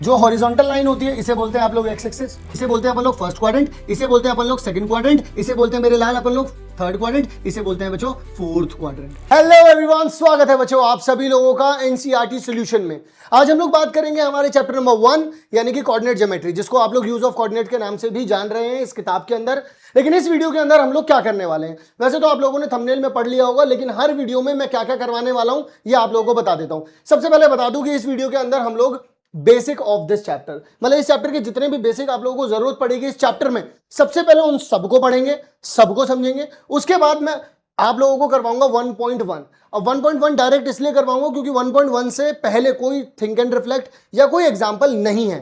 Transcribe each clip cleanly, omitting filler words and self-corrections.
जो horizontal line होती है इसे बोलते हैं आप लोग एक्स एक्सिस, इसे बोलते हैं अपन लोग फर्स्ट क्वाड्रेंट, इसे बोलते हैं अपन लोग सेकंड क्वाड्रेंट, इसे बोलते हैं मेरे लाल अपन लोग थर्ड क्वाड्रेंट, इसे बोलते हैं बच्चों फोर्थ क्वाड्रेंट। हेलो एवरीवन, स्वागत है बच्चों आप सभी लोगों का एनसीईआरटी सॉल्यूशन में। आज हम लोग बात करेंगे हमारे चैप्टर नंबर 1 यानी कि कोऑर्डिनेट ज्योमेट्री, जिसको आप लोग यूज ऑफ कोऑर्डिनेट के नाम से भी जान रहे हैं इस किताब के अंदर। लेकिन इस वीडियो के अंदर हम लोग क्या करने वाले हैं, वैसे तो आप लोगों ने थंबनेल में पढ़ लिया होगा, लेकिन हर वीडियो में मैं क्या क्या करवाने वाला हूं ये आप लोगों को बता देता हूं। सबसे पहले बता दूं कि इस वीडियो के अंदर हम लोग बेसिक ऑफ दिस चैप्टर, मतलब इस चैप्टर के जितने भी बेसिक आप लोगों को जरूरत पड़ेगी इस चैप्टर में, सबसे पहले उन सबको पढ़ेंगे, सबको समझेंगे। उसके बाद मैं आप लोगों को करवाऊंगा 1.1। अब 1.1 डायरेक्ट इसलिए करवाऊंगा क्योंकि 1.1 से पहले कोई थिंक एंड रिफ्लेक्ट या कोई एग्जाम्पल नहीं है।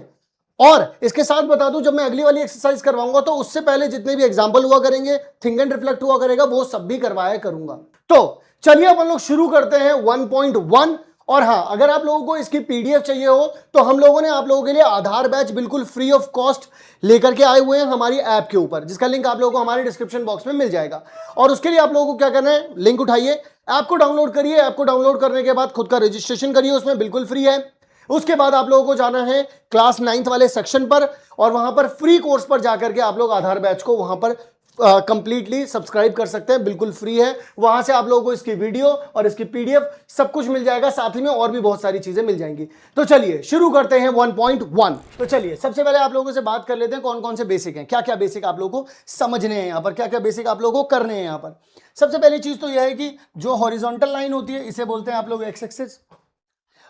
और इसके साथ बता दूं, जब मैं अगली वाली एक्सरसाइज करवाऊंगा तो उससे पहले जितने भी एग्जाम्पल हुआ करेंगे, थिंक एंड रिफ्लेक्ट हुआ करेगा, वो सब भी करवाया करूंगा। तो चलिए अपन लोग शुरू करते हैं 1.1। और हाँ, अगर आप लोगों को इसकी पीडीएफ चाहिए हो तो हम लोगों ने आप लोगों के लिए आधार बैच बिल्कुल फ्री ऑफ कॉस्ट लेकर के आए हुए हैं हमारी ऐप के ऊपर, जिसका लिंक आप लोगों को हमारे डिस्क्रिप्शन बॉक्स में मिल जाएगा। और उसके लिए आप लोगों को क्या करना है, लिंक उठाइए, ऐप को डाउनलोड करिए, ऐप को डाउनलोड करने के बाद खुद का रजिस्ट्रेशन करिए, उसमें बिल्कुल फ्री है। उसके बाद आप लोगों को जाना है क्लास 9th वाले सेक्शन पर, और वहां पर फ्री कोर्स पर जाकर के आप लोग आधार बैच को वहां पर कंप्लीटली सब्सक्राइब कर सकते हैं, बिल्कुल फ्री है। वहां से आप लोगों को इसकी वीडियो और इसकी पीडीएफ सब कुछ मिल जाएगा, साथ ही में और भी बहुत सारी चीजें मिल जाएंगी। तो चलिए शुरू करते हैं 1.1। तो चलिए सबसे पहले आप लोगों से बात कर लेते हैं कौन कौन से बेसिक हैं, क्या क्या बेसिक आप लोगों को समझने हैं यहाँ पर, क्या क्या बेसिक आप लोगों को करने हैं यहाँ पर। सबसे पहली चीज तो यह है कि जो हॉरिजॉन्टल लाइन होती है इसे बोलते हैं आप लोग एक्स एक्सिस,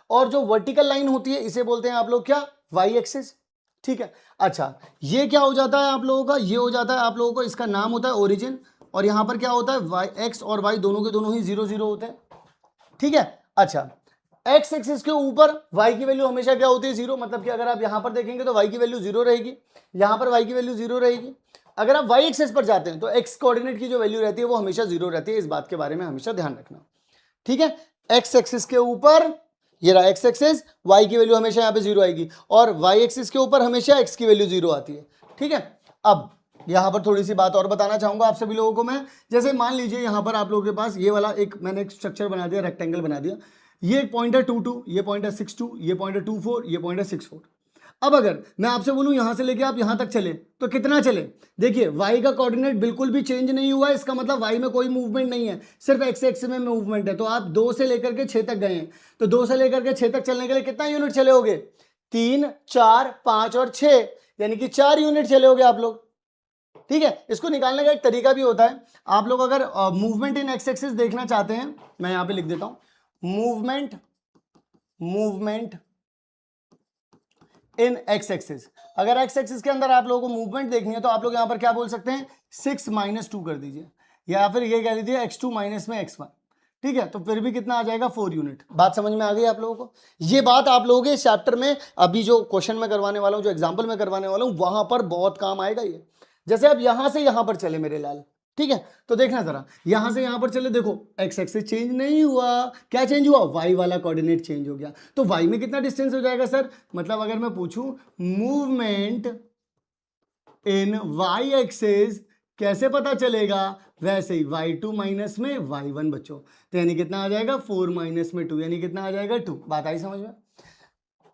और जो वर्टिकल लाइन होती है इसे बोलते हैं आप लोग क्या, वाई एक्सिस। ठीक है, अच्छा ये क्या हो जाता है आप लोगों का, ये हो जाता है आप लोगों को, इसका नाम होता है ओरिजिन, और यहां पर क्या होता है, वाई एक्स और वाई दोनों के दोनों ही 0 0 होते हैं। ठीक है, अच्छा एक्स एक्सिस के ऊपर वाई की वैल्यू हमेशा क्या होती है, 0, मतलब कि अगर आप यहां पर देखेंगे तो वाई की वैल्यू 0 रहेगी, यहां पर वाई की वैल्यू 0 रहेगी। अगर आप वाई एक्सिस पर जाते हैं तो एक्स कोऑर्डिनेट की जो वैल्यू रहती है वो हमेशा 0 रहती है, इस बात के बारे में हमेशा ध्यान रखना। ठीक है, एक्स एक्सिस के ऊपर ये रहा एक्स एक्सिस, वाई की वैल्यू हमेशा यहाँ पे 0 आएगी, और वाई एक्सिस के ऊपर हमेशा एक्स की वैल्यू 0 आती है। ठीक है, अब यहाँ पर थोड़ी सी बात और बताना चाहूंगा आप सभी लोगों को मैं। जैसे मान लीजिए यहाँ पर आप लोगों के पास ये वाला मैंने एक स्ट्रक्चर बना दिया, रेक्टेंगल बना दिया, ये एक पॉइंट है 2 2, ये पॉइंट है 6 2, ये पॉइंट है 2 4, ये पॉइंट है 6 4। अब अगर मैं आपसे बोलूं यहां से लेके आप यहां तक चले तो कितना चले, देखिए y का कोऑर्डिनेट बिल्कुल भी चेंज नहीं हुआ है, इसका मतलब y में कोई मूवमेंट नहीं है, सिर्फ x एक्सिस में मूवमेंट है। तो आप 2 से लेकर के 6 तक गए हैं, तो 2 से लेकर के 6 तक चलने के लिए कितना यूनिट चले होगे, 3 4 5 और 6, यानी कि 4 यूनिट चले होगे आप लोग। ठीक है, इसको निकालने का एक तरीका भी होता है, आप लोग अगर मूवमेंट इन एक्स एक्सिस देखना चाहते हैं, मैं यहां पे लिख देता हूं मूवमेंट इन एक्स एक्सिस। अगर एक्स एक्सिस के अंदर आप लोगों को मूवमेंट देखनी है तो आप लोग यहां पर क्या बोल सकते हैं, 6 - 2 कर दीजिए, या फिर ये कह दीजिए x2 माइनस में x1। ठीक है, तो फिर भी कितना आ जाएगा, 4 यूनिट। बात समझ में आ गई आप लोगों को। ये बात आप लोगों के इस चैप्टर में अभी जो क्वेश्चन में करवाने वाला हूं, जो एग्जाम्पल में करवाने वाला हूं, वहां पर बहुत काम आएगा ये। जैसे अब यहां से यहां पर चले मेरे लाल, ठीक है, तो देखना जरा, यहां से यहां पर चले, देखो एक्स एक्सिस चेंज नहीं हुआ, क्या चेंज हुआ, वाई वाला कोऑर्डिनेट चेंज हो गया। तो वाई में कितना डिस्टेंस हो जाएगा सर, मतलब अगर मैं पूछूं मूवमेंट इन वाई एक्सिस कैसे पता चलेगा, वैसे ही y2 माइनस में y1 बच्चों, तो यानी कितना आ जाएगा, 4 माइनस में 2, यानी कितना आ जाएगा 2। बात आई समझ में।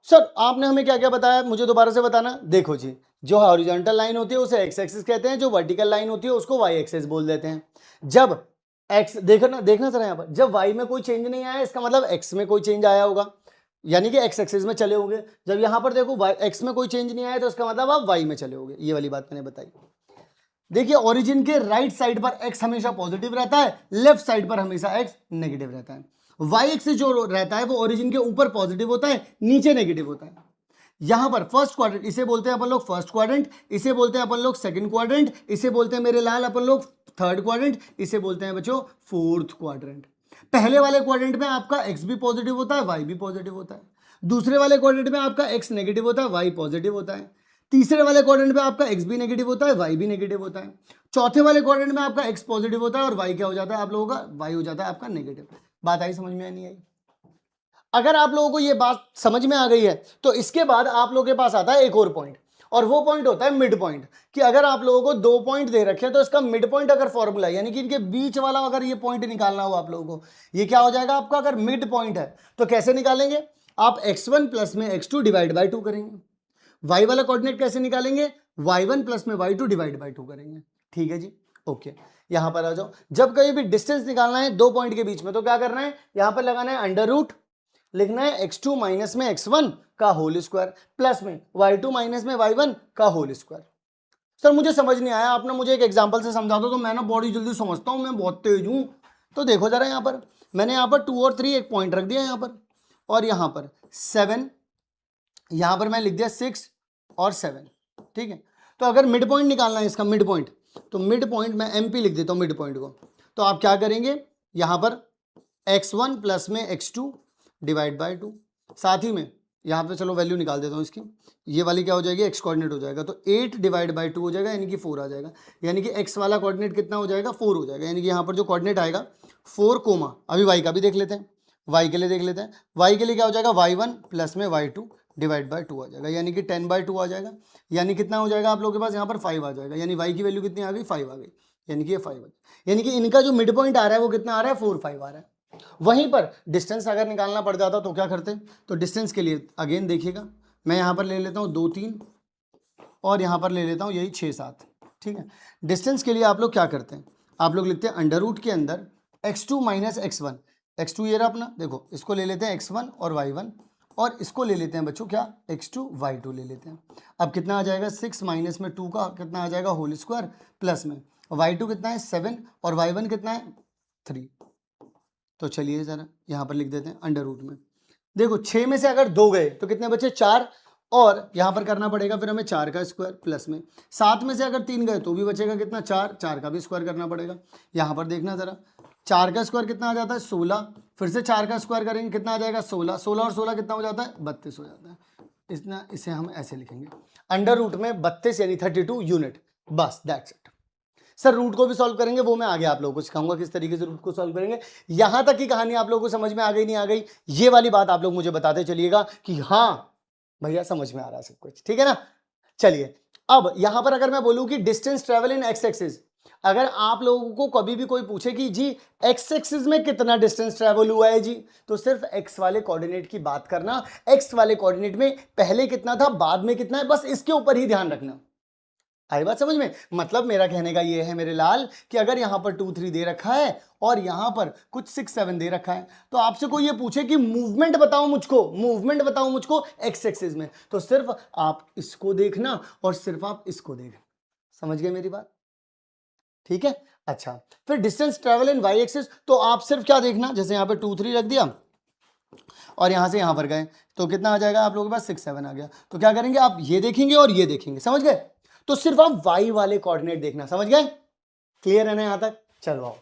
सर आपने हमें क्या क्या बताया, मुझे दोबारा से बताना। देखो जी, जो हॉरिजॉन्टल लाइन होती है उसे एक्स एक्सिस कहते हैं, जो वर्टिकल लाइन होती है उसको वाई एक्सिस बोल देते हैं। जब एक्स देखना जरा यहाँ पर, जब वाई में कोई चेंज नहीं आया इसका मतलब एक्स में कोई चेंज आया होगा, यानी कि एक्स एक्सिस में चले होंगे। जब यहां पर देखो एक्स में कोई चेंज नहीं आया तो इसका मतलब आप वाई में चले होंगे, ये वाली बात मैंने बताई। देखिए ओरिजिन के राइट साइड पर x हमेशा पॉजिटिव रहता है, लेफ्ट साइड पर हमेशा x नेगेटिव रहता है। y एक्सिस जो रहता है वो ओरिजिन के ऊपर पॉजिटिव होता है, नीचे नेगेटिव होता है। यहां पर फर्स्ट क्वाड्रेंट इसे बोलते हैं अपन लोग फर्स्ट क्वाड्रेंट, इसे बोलते हैं अपन लोग सेकंड क्वाड्रेंट, इसे बोलते हैं मेरे लाल अपन लोग थर्ड क्वाड्रेंट, इसे बोलते हैं बच्चों फोर्थ क्वाड्रेंट। पहले वाले क्वाड्रेंट में आपका x भी पॉजिटिव होता है, y भी पॉजिटिव होता है। दूसरे वाले क्वाड्रेंट में आपका x नेगेटिव होता है, y पॉजिटिव होता है। तीसरे वाले क्वाड्रेंट में आपका x भी नेगेटिव होता है, y भी नेगेटिव होता है। चौथे वाले क्वाड्रेंट में आपका x पॉजिटिव होता है और y क्या हो जाता है आप लोगों का, y हो जाता है आपका नेगेटिव। बात आई समझ में, नहीं आई? अगर आप लोगों को ये बात समझ में आ गई है तो इसके बाद आप लोगों के पास आता है एक और पॉइंट, और वो पॉइंट होता है मिड पॉइंट। कि अगर आप लोगों को 2 पॉइंट दे रखे हैं तो इसका मिड पॉइंट अगर फॉर्मूला यानी कि इनके बीच वाला अगर ये पॉइंट निकालना हो आप लोगों को, ये क्या हो जाएगा आपका, अगर मिड पॉइंट है तो कैसे निकालेंगे, आप x1 प्लस में x2 डिवाइड बाई 2 करेंगे। y वाला कोऑर्डिनेट कैसे निकालेंगे, y1 प्लस में y2 डिवाइड बाई 2 करेंगे। ठीक है जी, ओके। यहां पर आ जाओ, जब कहीं भी डिस्टेंस निकालना है दो पॉइंट के बीच में तो क्या करना है, यहां पर लगाना है अंडर रूट, लिखना है x2 माइनस में x1 का होल स्क्वायर प्लस में y2 माइनस में y1 का होल स्क्वायर। सर मुझे समझ नहीं आया, आपने मुझे एक एग्जांपल से समझा दो तो मैं ना बड़ी जल्दी समझता हूं, मैं बहुत तेज हूं। तो देखो जरा, यहां पर मैंने यहां पर 2 और 3 एक पॉइंट रख दिया यहां पर, और यहां पर 7, यहां पर मैं लिख दिया 6 और 7। ठीक है, तो अगर मिड पॉइंट निकालना है इसका, मिड पॉइंट, तो मिड पॉइंट मैं MP लिख देता हूं मिड पॉइंट को। तो आप क्या करेंगे, यहां पर x1 प्लस में x2 डिवाइड बाई 2, साथ ही में यहाँ पे चलो वैल्यू निकाल देता हूँ इसकी, ये वाली क्या हो जाएगी, x कोऑर्डिनेट हो जाएगा, तो 8 डिवाइड बाई 2 हो जाएगा, यानी कि 4 आ जाएगा, यानी कि x वाला कोऑर्डिनेट कितना हो जाएगा, 4 हो जाएगा, यानी कि यहाँ पर जो कोऑर्डिनेट आएगा 4 कोमा, अभी y का भी देख लेते हैं, y के लिए देख लेते हैं, y के लिए क्या हो जाएगा, y1 प्लस में y2 डिवाइड बाई 2 आ जाएगा, यानी कि 10/2 आ जाएगा, यानी कितना हो जाएगा आप लोगों के पास यहाँ पर 5 आ जाएगा, यानी y की वैल्यू कितनी आ गई, 5 आ गई, यानी कि ये 5 आ गई, यानी कि इनका जो मिड पॉइंट आ रहा है वो कितना आ रहा है, 4 5 आ रहा है। वहीं पर डिस्टेंस अगर निकालना पड़ जाता तो क्या करते, तो डिस्टेंस के लिए अगेन देखिएगा, मैं यहाँ पर ले लेता हूँ 2 3 और यहाँ पर ले लेता हूँ यही 6 7। ठीक है, डिस्टेंस के लिए आप लोग क्या करते हैं, आप लोग लिखते हैं अंडर रूट के अंदर x2 माइनस x1, x2 ये रहा अपना, देखो इसको ले लेते हैं x1 और y1, और इसको ले लेते हैं बच्चों क्या, x2 y2 ले लेते हैं। अब कितना आ जाएगा, 6 माइनस में 2 का कितना आ जाएगा, होल स्क्वायर प्लस में y2 कितना है 7 और y1 कितना है 3। तो चलिए जरा यहाँ पर लिख देते हैं अंडर रूट में, देखो 6 में से अगर 2 गए तो कितने बचे, 4, और यहाँ पर करना पड़ेगा फिर हमें 4 का स्क्वायर प्लस में 7 में से अगर 3 गए तो भी बचेगा कितना, 4, 4 का भी स्क्वायर करना पड़ेगा। यहाँ पर देखना जरा, 4 का स्क्वायर कितना आ जाता है 16, फिर से 4 का स्क्वायर करेंगे कितना आ जाएगा 16, 16 और 16 कितना हो जाता है 32 हो जाता है। इतना इसे हम ऐसे लिखेंगे, अंडर रूट में 32 यानी 32 यूनिट, बस दैट्स इट। सर रूट को भी सॉल्व करेंगे, वो मैं आगे आप लोगों को सिखाऊंगा किस तरीके से रूट को सॉल्व करेंगे। यहां तक की कहानी आप लोगों को समझ में आ गई नहीं आ गई, ये वाली बात आप लोग मुझे बताते चलिएगा कि हाँ भैया समझ में आ रहा है सब कुछ, ठीक है ना। चलिए अब यहां पर अगर मैं बोलूं कि डिस्टेंस ट्रेवल इन एक्स एक्सिस, अगर आप लोगों को कभी भी कोई पूछे कि जी एक्स एक्सिस में कितना डिस्टेंस ट्रेवल हुआ है जी, तो सिर्फ एक्स वाले कोऑर्डिनेट की बात करना, एक्स वाले कोऑर्डिनेट में पहले कितना था बाद में कितना है, बस इसके ऊपर ही ध्यान रखना। आई बात समझ में, मतलब मेरा कहने का ये है मेरे लाल कि अगर यहां पर 2 3 दे रखा है और यहां पर कुछ 6 7 दे रखा है, तो आपसे कोई ये पूछे कि मूवमेंट बताओ मुझको, मूवमेंट बताओ मुझको एक्स एक्सिस में, तो सिर्फ आप इसको देखना और सिर्फ आप इसको देखना। समझ गए मेरी बात, ठीक है। अच्छा फिर distance travel in y axis, तो आप सिर्फ क्या देखना, जैसे यहां पर 2 3 रख दिया और यहां से यहां पर गए तो कितना आ जाएगा आप लोगों के पास 6 7 आ गया, तो क्या करेंगे आप ये देखेंगे और ये देखेंगे, समझ गए। तो सिर्फ आप y वाले कोऑर्डिनेट देखना, समझ गए, क्लियर है ना यहां तक। चलो आओ,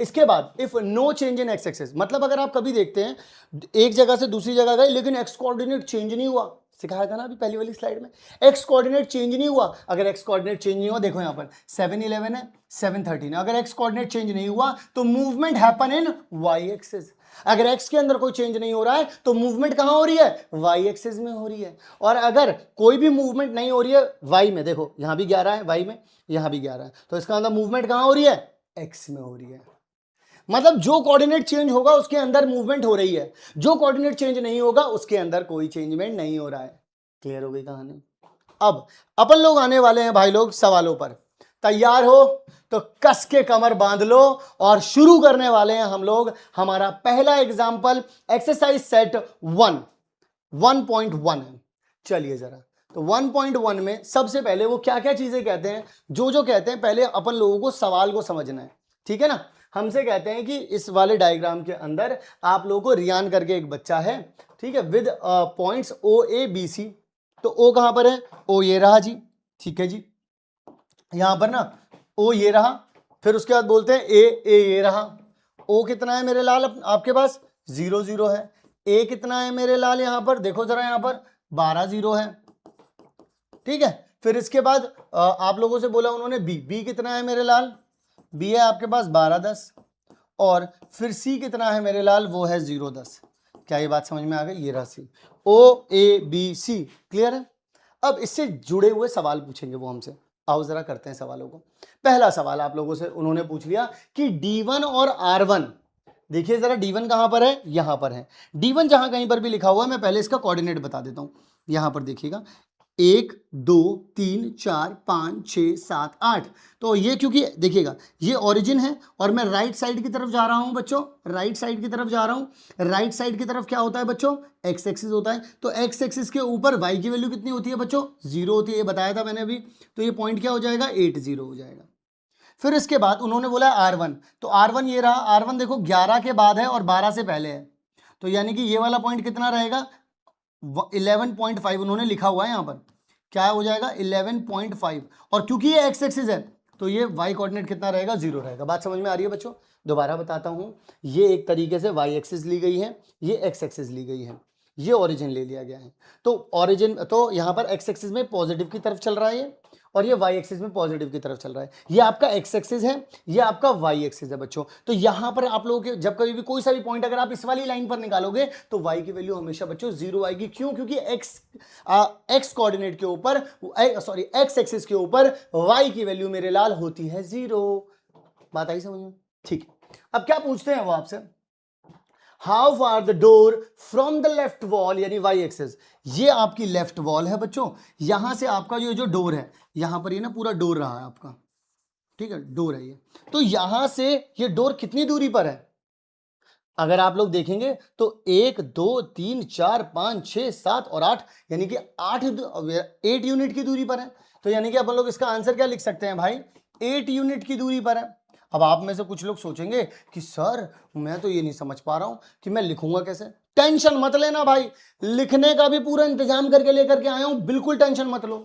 इसके बाद if no change in x axis, मतलब अगर आप कभी देखते हैं एक जगह से दूसरी जगह गए लेकिन एक्स कोऑर्डिनेट चेंज नहीं हुआ, सिखाया था ना अभी पहली वाली स्लाइड में, एक्स कोऑर्डिनेट चेंज नहीं हुआ, अगर एक्स कोऑर्डिनेट चेंज नहीं हुआ, देखो यहां पर 7 11 है 7 13 है, अगर एक्स कोऑर्डिनेट चेंज नहीं हुआ तो movement happen in y axis. अगर x के अंदर कोई चेंज नहीं हो रहा है तो मूवमेंट कहां हो रही है, y एक्सिस में हो रही है। और अगर कोई भी मूवमेंट नहीं हो रही है y में, देखो यहां भी 11 है y में, यहां भी 11 है, तो इसका मतलब मूवमेंट कहां हो रही है, x में हो रही है। मतलब जो कोऑर्डिनेट चेंज होगा उसके अंदर मूवमेंट हो रही है, जो कोऑर्डिनेट चेंज नहीं होगा उसके अंदर कोई चेंजमेंट नहीं हो रहा है। क्लियर हो गई कहानी। अब अपन लोग आने वाले हैं भाई लोग सवालों पर, तैयार हो तो कस के कमर बांध लो और शुरू करने वाले हैं हम लोग हमारा पहला एग्जाम्पल, एक्सरसाइज सेट 1.1 है। चलिए जरा, तो 1.1 में सबसे पहले वो क्या क्या चीजें कहते हैं, जो कहते हैं पहले अपन लोगों को सवाल को समझना है, ठीक है ना। हमसे कहते हैं कि इस वाले डायग्राम के अंदर आप लोगों को रियान करके एक बच्चा है, ठीक है, विद पॉइंट्स OABC, तो ओ कहां पर है, ओ ये रहा जी, ठीक है जी, यहां पर ना ओ ये रहा, फिर उसके बाद बोलते हैं ए ये रहा, ओ कितना है मेरे लाल आपके पास 0 0 है, ए कितना है मेरे लाल यहां पर देखो जरा, यहां पर 12 0 है, ठीक है। फिर इसके बाद आप लोगों से बोला उन्होंने बी कितना है मेरे लाल, बी है आपके पास 12 10, और फिर सी कितना है मेरे लाल, वो है 0 10। क्या ये बात समझ में आ गई, ये रहा सी, OABC, क्लियर है। अब इससे जुड़े हुए सवाल पूछेंगे वो हमसे, आओ जरा करते हैं सवालों को। पहला सवाल आप लोगों से उन्होंने पूछ लिया कि D1 और R1 देखिए जरा D1 कहां पर है, यहां पर है। D1 जहां कहीं पर भी लिखा हुआ है, मैं पहले इसका कोऑर्डिनेट बता देता हूं। यहां पर देखिएगा 1 2 3 4 5 6 7 8। तो ये क्योंकि देखिएगा ये ओरिजिन है और मैं राइट साइड की तरफ जा रहा हूं बच्चों, राइट साइड की तरफ जा रहा हूं। राइट साइड की तरफ क्या होता है बच्चों, एक्स एक्सिस होता है। तो एक्स एक्सिस के ऊपर वाई की वैल्यू कितनी होती है बच्चों, 0 होती है, ये बताया था मैंने अभी। तो ये पॉइंट क्या हो जाएगा, 8 0 हो जाएगा। फिर इसके बाद उन्होंने बोला R1, तो R1 ये रहा। R1 देखो 11 के बाद है और 12 से पहले है, तो यानी कि ये वाला पॉइंट कितना रहेगा, 11.5 उन्होंने लिखा हुआ है यहां पर, क्या हो जाएगा 11.5। और क्योंकि ये एक्स एक्सिस है तो ये वाई कोऑर्डिनेट कितना रहेगा, 0 रहेगा। बात समझ में आ रही है बच्चों? दोबारा बताता हूं, ये एक तरीके से वाई एक्सिस ली गई है, ये एक्स एक्सिस ली गई है, ये ओरिजिन ले लिया गया है। तो ओरिजिन तो यहां पर एक्स एक्सिस में पॉजिटिव की तरफ चल रहा है और ये वाई एक्सिस में पॉजिटिव की तरफ चल रहा है। ये आपका एक्स एक्सिस है, ये आपका वाई एक्सिस है बच्चों। तो यहां पर आप लोगों के जब कभी भी कोई सा भी पॉइंट अगर आप इस वाली लाइन पर निकालोगे तो वाई की वैल्यू हमेशा बच्चों 0 आएगी। क्यों? क्योंकि एक्स कोऑर्डिनेट के ऊपर, सॉरी एक्स एक्सिस के ऊपर वाई की वैल्यू मेरे लाल होती है 0। बात आई समझ में? ठीक है, अब क्या पूछते हैं वो आपसे, how far the door from the left wall, यानी वाई एक्सिस। ये आपकी लेफ्ट वॉल है बच्चों, यहां से आपका जो डोर है, यहां पर ये ना पूरा डोर रहा है आपका, ठीक है, डोर है ये। तो यहां से ये डोर कितनी दूरी पर है, अगर आप लोग देखेंगे तो 1 2 3 4 5 6 7 और 8, यानी कि 8 यूनिट की दूरी पर है। तो यानी कि अपन लोग इसका आंसर क्या लिख सकते हैं भाई, 8 यूनिट की दूरी पर है। अब आप में से कुछ लोग सोचेंगे कि सर मैं तो ये नहीं समझ पा रहा हूं कि मैं लिखूंगा कैसे। टेंशन मत लेना भाई, लिखने का भी पूरा इंतजाम करके लेकर के आया हूं, बिल्कुल टेंशन मत लो।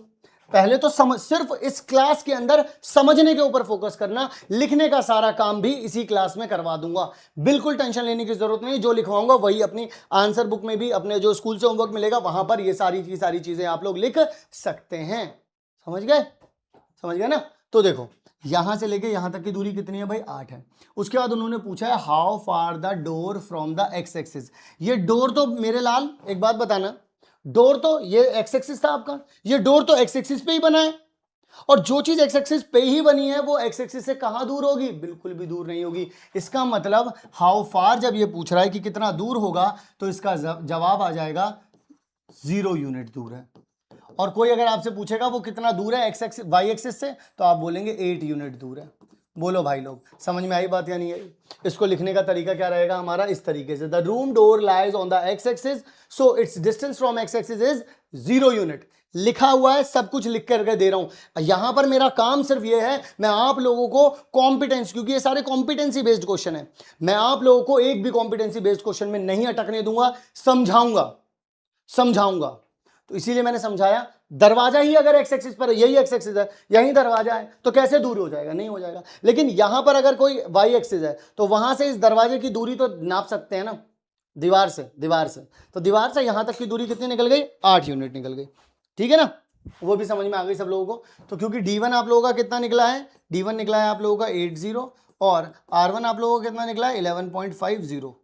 पहले तो सिर्फ इस क्लास के अंदर समझने के ऊपर फोकस करना, लिखने का सारा काम भी इसी क्लास में करवा दूंगा, बिल्कुल टेंशन लेने की जरूरत नहीं। जो लिखवाऊंगा वही अपनी आंसर बुक में भी, अपने जो स्कूल से होमवर्क मिलेगा वहां पर ये सारी की सारी चीजें आप लोग लिख सकते हैं। समझ गए? समझ गए ना? तो देखो यहां से लेके यहां तक की दूरी कितनी है भाई, 8 है। उसके बाद उन्होंने पूछा है how far the door from the x axis. ये डोर तो मेरे लाल एक बात बताना, डोर तो ये एक्स एक्सिस था आपका, ये डोर तो एक्स एक्सिस पे ही बना है, और जो चीज एक्स एक्सिस पे ही बनी है वो एक्स एक्सिस से कहां दूर होगी, बिल्कुल भी दूर नहीं होगी। इसका मतलब हाउ फार जब ये पूछ रहा है कि कितना दूर होगा, तो इसका जवाब आ जाएगा 0 यूनिट दूर है। और कोई अगर आपसे पूछेगा वो कितना दूर है एक्स एक्सिस वाई एक्सिस से, तो आप बोलेंगे 8 यूनिट दूर है। बोलो भाई लोग, समझ में आई बात या नहीं आई? इसको लिखने का तरीका क्या रहेगा हमारा, इस तरीके से, the room door lies on the x axis, so it's distance from x axis is 0 unit. लिखा हुआ है, सब कुछ लिख करके दे रहा हूं। यहां पर मेरा काम सिर्फ ये है, मैं आप लोगों को कॉम्पिटेंस, क्योंकि ये सारे कॉम्पिटेंसी बेस्ड क्वेश्चन है, मैं आप लोगों को एक भी कॉम्पिटेंसी बेस्ड क्वेश्चन में नहीं अटकने दूंगा, समझाऊंगा। तो इसीलिए मैंने समझाया, दरवाजा ही अगर एक्स एक्सिस पर है, यही एक्स एक्सिस है, यही दरवाजा है, तो कैसे दूर हो जाएगा, नहीं हो जाएगा। लेकिन यहां पर अगर कोई वाई एक्सिस है तो वहां से इस दरवाजे की दूरी तो नाप सकते हैं ना, दीवार से तो दीवार से यहां तक की दूरी कितनी निकल गई, 8 यूनिट निकल गई। ठीक है ना, वो भी समझ में आ गई सब लोगों को। तो क्योंकि D1 आप लोगों का कितना निकला है, D1 निकला है आप लोगों का 80 और R1 आप लोगों का कितना निकला है 11.50।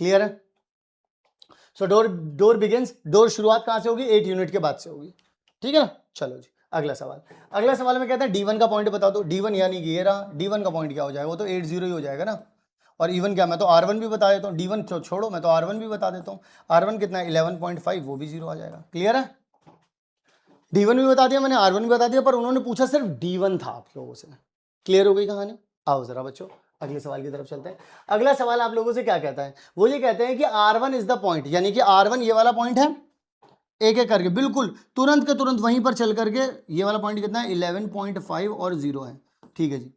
क्लियर है? सो डोर बिगिंस, डोर शुरुआत कहां से होगी, 8 यूनिट के बाद से होगी। ठीक है ना? चलो जी अगला सवाल में कहते हैं D1 का पॉइंट बता दो। D1 यानी कि ये रहा, D1 का पॉइंट क्या हो जाएगा, वो तो 80 ही हो जाएगा ना। और इवन क्या, मैं तो R1 भी बता देता हूँ, D1 छोड़ो, मैं तो R1 भी बता देता हूँ। R1 कितना है 11.5, वो भी 0 आ जाएगा। क्लियर है? D1 भी बता दिया मैंने, R1 भी बता दिया, पर उन्होंने पूछा सिर्फ D1 था आप लोगों से। क्लियर हो गई कहानी? आओ जरा बच्चों अगले सवाल की तरफ चलते हैं। अगला सवाल आप लोगों से क्या कहता है, वो ये कहते हैं कि R1 इज द पॉइंट, यानी कि R1 ये वाला पॉइंट है, एक एक करके बिल्कुल तुरंत के तुरंत वहीं पर चल करके, ये वाला पॉइंट कितना है 11.5 और 0 है। ठीक है जी।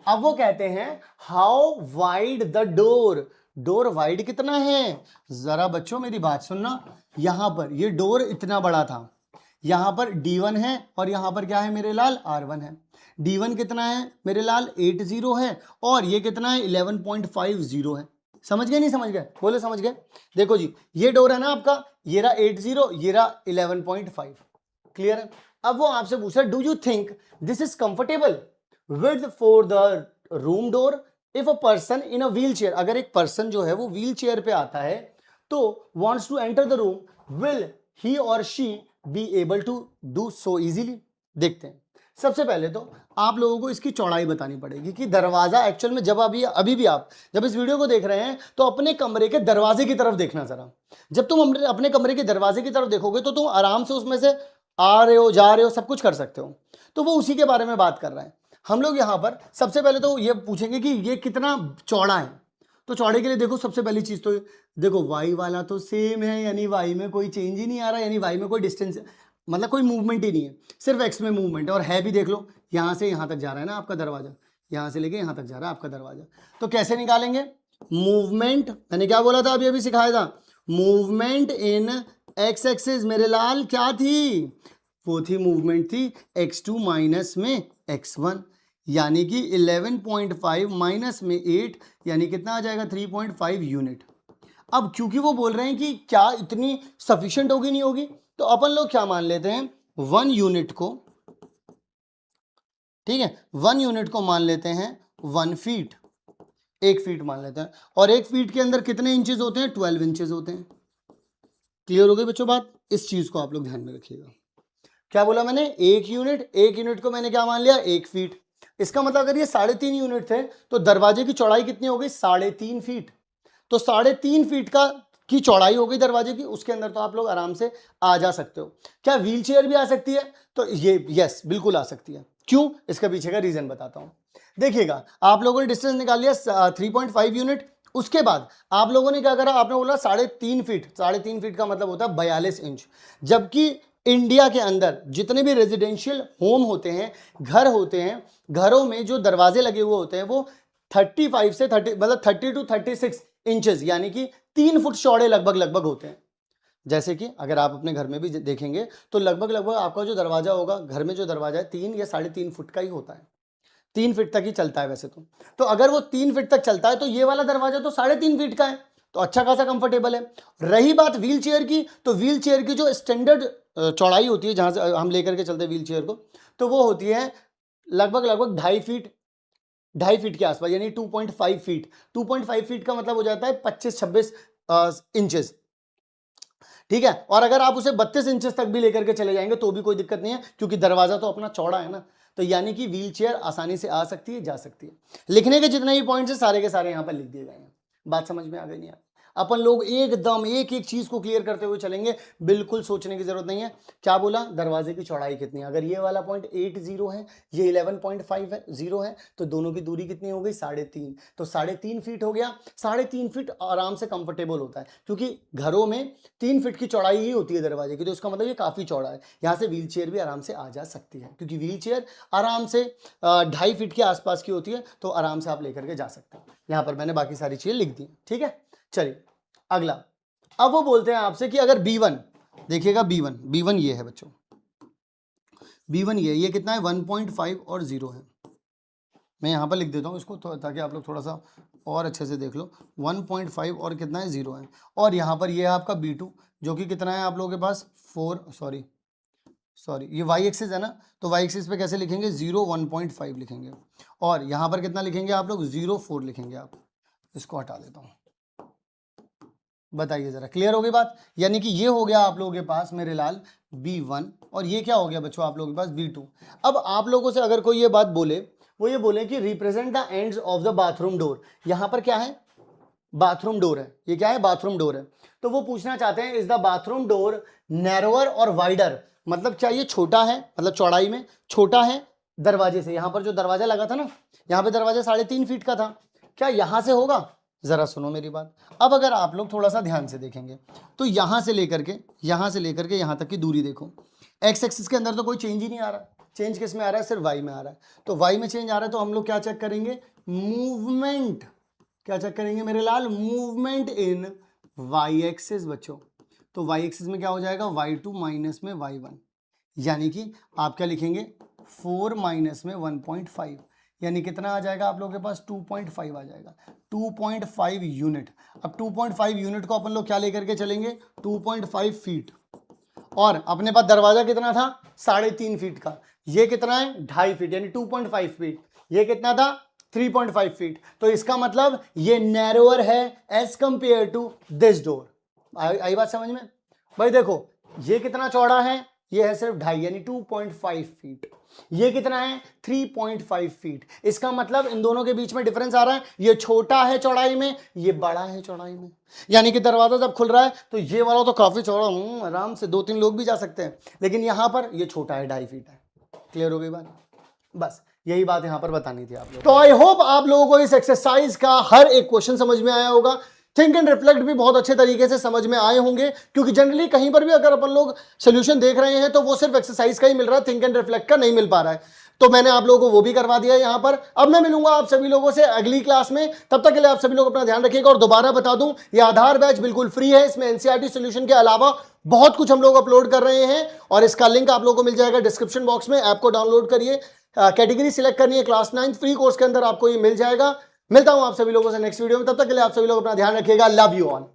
अब वो कहते हैं how wide the door, door wide कितना है। जरा बच्चों मेरी बात सुनना, यहां पर ये डोर इतना बड़ा था, यहां पर D1 है और यहां पर क्या है मेरे लाल, R1 है। D1 कितना है मेरे लाल 80 है, और ये कितना है 11.50 है। समझ गए नहीं समझ गए, बोले समझ गए। देखो जी ये डोर है ना आपका, ये रहा 80, ये रहा 11.5। क्लियर है? अब वो आपसे पूछ रहा है do you think this is comfortable with for the room door if a person in a wheel chair, अगर एक पर्सन जो है वो व्हील चेयर पे आता है तो wants to enter the room, will he or she be able to do so easily. देखते हैं। सबसे पहले तो आप लोगों को इसकी चौड़ाई बतानी पड़ेगी कि दरवाजा एक्चुअल में जब अभी भी आप जब इस वीडियो को देख रहे हैं तो अपने कमरे के दरवाजे की तरफ देखना जरा। जब तुम अपने कमरे के दरवाजे की तरफ देखोगे तो तुम आराम से उसमें से आ रहे हो, जा रहे हो, सब कुछ कर सकते हो। तो वो उसी के बारे में बात कर रहा है। हम लोग यहाँ पर सबसे पहले तो ये पूछेंगे कि ये कितना चौड़ा है। तो चौड़े के लिए देखो, सबसे पहली चीज तो देखो y वाला तो सेम है, यानी y में कोई चेंज ही नहीं आ रहा, यानी y में कोई डिस्टेंस मतलब कोई मूवमेंट ही नहीं है, सिर्फ x में मूवमेंट है। और है भी देख लो, यहाँ से यहाँ तक जा रहा है ना आपका दरवाजा, यहाँ से लेके यहाँ तक जा रहा है आपका दरवाजा। तो कैसे निकालेंगे मूवमेंट? मैंने क्या बोला था, अभी सिखाया था, मूवमेंट इन x एक्सिस मेरे लाल क्या थी? वो थी मूवमेंट थी x2 माइनस में x1, यानी कि 11.5 माइनस में 8, यानी कितना आ जाएगा 3.5 यूनिट। अब क्योंकि वो बोल रहे हैं कि क्या इतनी सफिशिएंट होगी नहीं होगी, तो अपन लोग क्या मान लेते हैं 1 यूनिट को, ठीक है, 1 यूनिट को मान लेते हैं 1 फीट, 1 फीट मान लेते हैं। और 1 फीट के अंदर कितने इंचेस होते हैं? 12 इंचेस होते हैं। क्लियर हो गई बच्चों बात? इस चीज को आप लोग ध्यान में रखिएगा। क्या बोला मैंने? 1 यूनिट को मैंने क्या मान लिया? 1 फीट। इसका मतलब अगर ये 3.5 यूनिट थे तो दरवाजे की चौड़ाई कितनी हो गई? 3.5 फीट। तो 3.5 फीट की चौड़ाई हो गई दरवाजे की, उसके अंदर तो आप लोग आराम से आ जा सकते हो। क्या व्हील चेयर भी आ सकती है? तो ये यस बिल्कुल आ सकती है। क्यों? इसका पीछे का रीजन बताता हूं। देखिएगा, आप लोगों ने डिस्टेंस निकाल लिया 3.5 यूनिट। उसके बाद आप लोगों ने क्या करा? आपने बोला 3.5 फीट। 3.5 फीट का मतलब होता है 42 इंच। जबकि इंडिया के अंदर जितने भी रेजिडेंशियल होम होते हैं, घर होते हैं, घरों में जो दरवाजे लगे हुए होते हैं वो 35 से 30 मतलब 30 टू 36 इंचेस, यानी कि 3 फुट चौड़े लगभग होते हैं। जैसे कि अगर आप अपने घर में भी देखेंगे तो लगभग आपका जो दरवाजा होगा, घर में जो दरवाजा है 3 या 3.5 फुट का ही होता है। 3 फीट तक ही चलता है वैसे तो अगर वो 3 फीट तक चलता है तो ये वाला दरवाजा तो 3.5 फीट का है, तो अच्छा खासा कंफर्टेबल है। रही बात व्हील चेयर की, तो व्हील चेयर की जो स्टैंडर्ड चौड़ाई होती है जहां से हम लेकर के चलते हैं व्हील चेयर को, तो वो होती है लगभग 2.5 फीट के आसपास, यानी 2.5 फीट। 2.5 फीट का मतलब हो जाता है 25-26 इंचेस, ठीक है। और अगर आप उसे 32 इंचेस तक भी लेकर के चले जाएंगे तो भी कोई दिक्कत नहीं है, क्योंकि दरवाजा तो अपना चौड़ा है ना। तो यानी कि व्हील चेयर आसानी से आ सकती है, जा सकती है। लिखने के जितने भी पॉइंट्स हैं सारे के सारे यहाँ पर लिख दिए गए हैं। बात समझ में आ गई नहीं? अपन लोग एकदम एक एक चीज को क्लियर करते हुए चलेंगे, बिल्कुल सोचने की जरूरत नहीं है। क्या बोला? दरवाजे की चौड़ाई कितनी है? अगर ये वाला पॉइंट 80 है, ये 11.5 है, 0 है, तो दोनों की दूरी कितनी हो गई? 3.5। तो 3.5 फीट हो गया। 3.5 फीट आराम से कंफर्टेबल होता है, क्योंकि घरों में 3 फीट की चौड़ाई ही होती है दरवाजे की, तो इसका मतलब ये काफी चौड़ा है। यहाँ से व्हील चेयर भी आराम से आ जा सकती है, क्योंकि व्हील चेयर आराम से 2.5 फीट के आसपास की होती है, तो आराम से आप लेकर के जा सकते हैं। यहाँ पर मैंने बाकी सारी चीजें लिख दी, ठीक है। चलिए अगला, अब वो बोलते हैं आपसे कि अगर B1, देखिएगा B1 ये है बच्चों, B1 ये कितना है? 1.5 और 0 है। मैं यहाँ पर लिख देता हूँ इसको ताकि आप लोग थोड़ा सा और अच्छे से देख लो। 1.5 और कितना है? 0 है। और यहाँ पर ये है आपका B2 जो कि कितना है आप लोगों के पास? 4, सॉरी ये y एक्सिस है ना, तो y एक्सिस पे कैसे लिखेंगे? 0 1.5 लिखेंगे। और यहाँ पर कितना लिखेंगे आप लोग? 0.4 लिखेंगे। आप इसको हटा देता हूँ। बताइए जरा, क्लियर हो गई बात? यानी कि ये हो गया आप लोगों के पास मेरे लाल B1, और ये क्या हो गया बच्चों आप लोगों के पास? B2। अब आप लोगों से अगर कोई ये बात बोले, वो ये बोले कि represent the ends of the bathroom door. यहाँ पर क्या है? बाथरूम डोर है। ये क्या है? बाथरूम डोर है। तो वो पूछना चाहते हैं is the bathroom door narrower और वाइडर, मतलब क्या ये छोटा है, मतलब चौड़ाई में छोटा है दरवाजे से? यहाँ पर जो दरवाजा लगा था ना, यहाँ पे दरवाजा 3.5 फीट का था, क्या यहाँ से होगा? जरा सुनो मेरी बात। अब अगर आप लोग थोड़ा सा ध्यान से देखेंगे तो यहाँ से लेकर के यहाँ तक की दूरी देखो, एक्स एक्सिस के अंदर तो कोई चेंज ही नहीं आ रहा। चेंज किस में आ रहा है? सिर्फ वाई में आ रहा है। तो वाई में चेंज आ रहा है तो हम लोग क्या चेक करेंगे? मूवमेंट। क्या चेक करेंगे मेरे लाल? मूवमेंट इन वाई एक्सिस बच्चों। तो वाई एक्सिस में क्या हो जाएगा? y2 माइनस में y1, यानी कि आप क्या लिखेंगे? 4 माइनस में 1.5, यानी कितना आ जाएगा आप लोगों के पास? 2.5 आ जाएगा। 2.5 यूनिट। अब 2.5 यूनिट को अपन लोग क्या लेकर के चलेंगे? 2.5 फीट। और अपने पास दरवाजा कितना था? 3.5 फीट का। ये कितना है? 2.5 फीट, यानी 2.5 फीट। ये कितना था? 3.5 फीट। तो इसका मतलब ये नैरोअर है as compared to this door. आई बात समझ में? भाई देखो, ये कितना चौड़ा है? ये है सिर्फ 2.5 यानी 2.5 फीट। ये कितना है 3.5 फीट। इसका मतलब इन दोनों के बीच में डिफरेंस आ रहा है, ये छोटा है चौड़ाई में, ये बड़ा है चौड़ाई में। यानी कि दरवाजा जब खुल रहा है तो ये वाला तो काफी चौड़ा, आराम से 2-3 लोग भी जा सकते हैं, लेकिन यहां पर ये छोटा है, 2.5 फीट है। क्लियर हो गई बात? बस यही बात यहां पर बतानी थी आप लोग। तो आई होप आप लोगों को इस एक्सरसाइज का हर एक क्वेश्चन समझ में आया होगा। थिंक एंड रिफ्लेक्ट भी बहुत अच्छे तरीके से समझ में आए होंगे, क्योंकि जनरली कहीं पर भी अगर अपन लोग सोल्यूशन देख रहे हैं तो वो सिर्फ एक्सरसाइज का ही मिल रहा है, थिंक एंड रिफ्लेक्ट का नहीं मिल पा रहा है। तो मैंने आप लोगों को वो भी करवा दिया है यहां पर। अब मैं मिलूंगा आप सभी लोगों से अगली क्लास में, तब तक के लिए आप सभी लोग अपना ध्यान रखिएगा। और दोबारा बता दूं, ये आधार बैच बिल्कुल फ्री है, इसमें एनसीईआरटी सॉल्यूशन के अलावा बहुत कुछ हम लोग अपलोड कर रहे हैं, और इसका लिंक आप लोगों को मिल जाएगा डिस्क्रिप्शन बॉक्स में। ऐप को डाउनलोड करिए, कैटेगरी सिलेक्ट करनी है क्लास 9 फ्री कोर्स के अंदर, आपको ये मिल जाएगा। मिलता हूं आप सभी लोगों से नेक्स्ट वीडियो में, तब तक के लिए आप सभी लोग अपना ध्यान रखिएगा। Love you all.